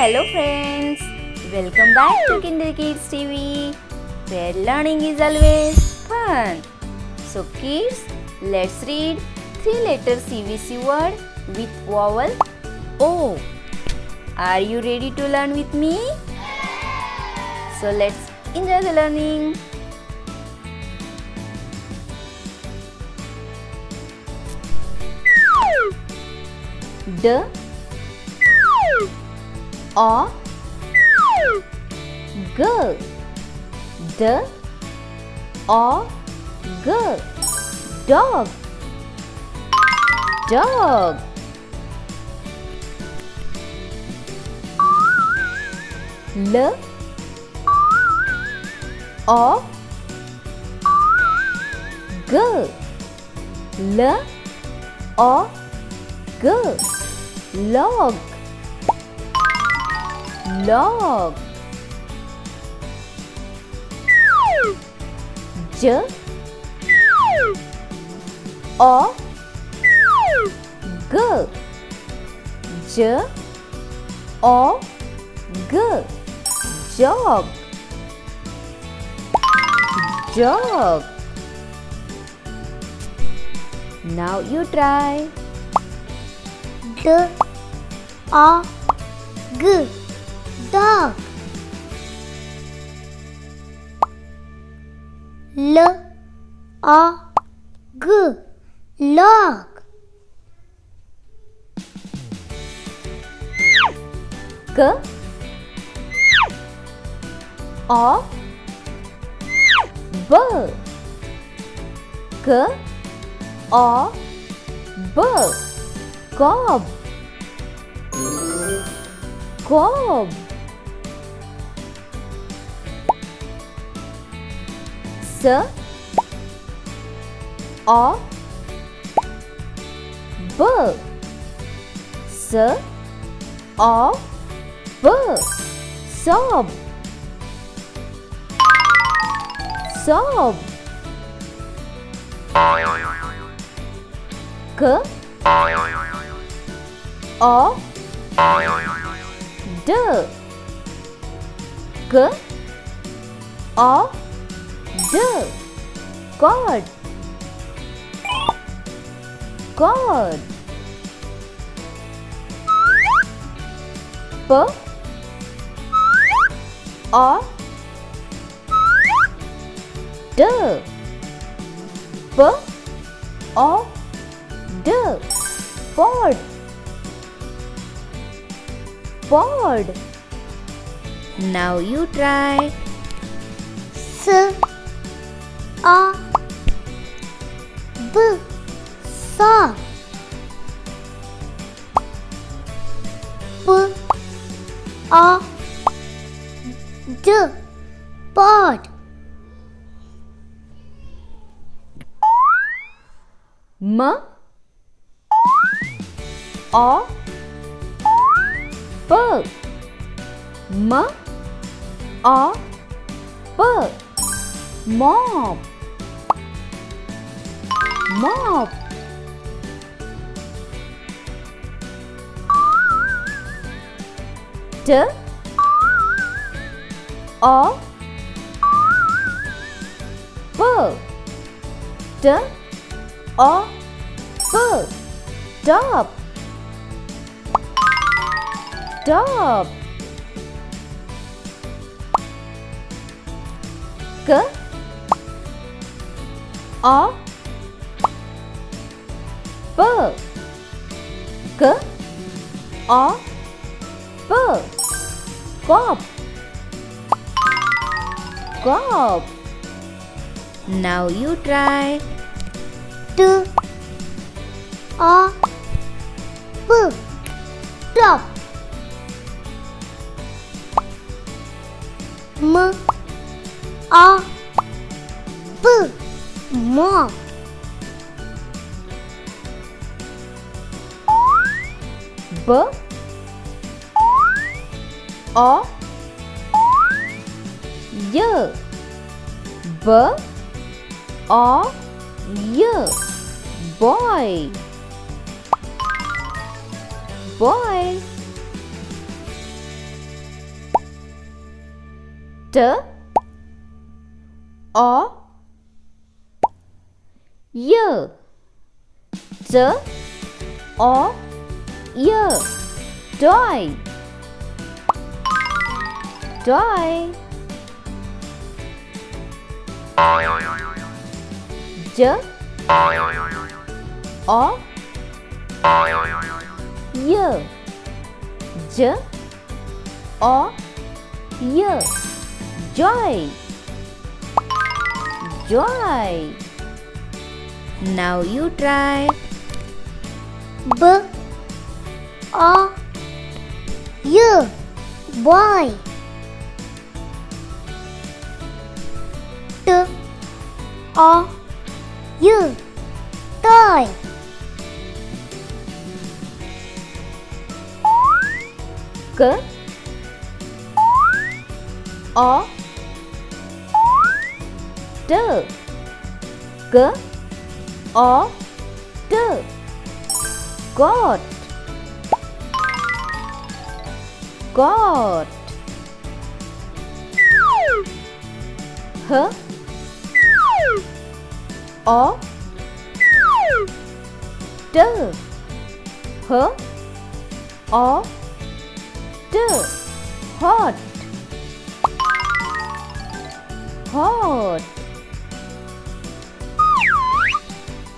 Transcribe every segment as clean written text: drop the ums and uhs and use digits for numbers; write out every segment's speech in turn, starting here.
Hello friends, welcome back to Kinder Kids TV, where learning is always fun. So kids, let's read 3-letter CVC word with vowel O. Are you ready to learn with me? So let's enjoy the learning. D O G D O G Dog Dog L O G L O G Log Log J O G J O G Jog Jog. Now you try. D O G Dog. L O G Log. K O B K O B Cob Cob S O B S O B Sob Sob K O D K O D God God P O D P O D Pod Pod. Now you try. S O B Sob. P O D Pod. M O P M O P Mop Mop T O P T O P Top Top K O P K O P Cop Cop. Now you try. T O P Top. M O P Mop. B O Y B O Y Boy boy. T O Y. T O Y. Toy. Toy. J O Y. J O Y. Joy. Joy. Now you try. B O Y. Boy. T O Y. Toy. K O T. K O T. Got. Got. H O T. H O T. Hot. Hot.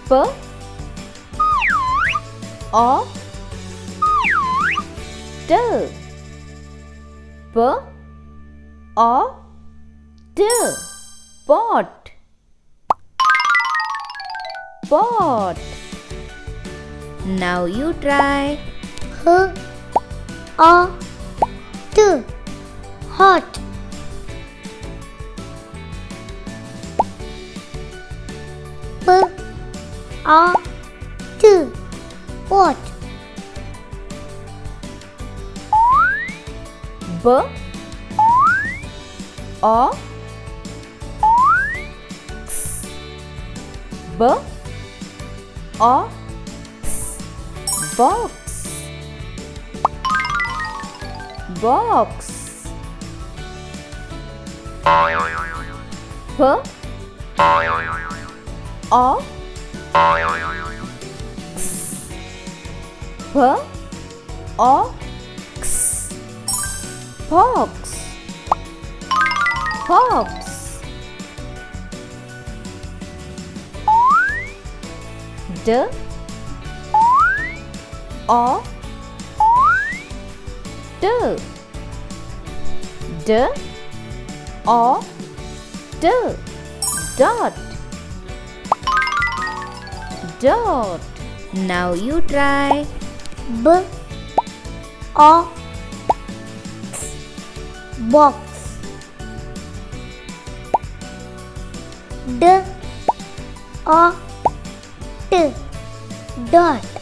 P O T. P O T. Pot. Pot. Now you try. H O T. Hot. P O T. Pot. B O X. B O X. Box. Box. P O X. P O X. Fox. Fox. D O T. D O T. Dot. Dot. Now you try. B O X. Box. D O T. Dot.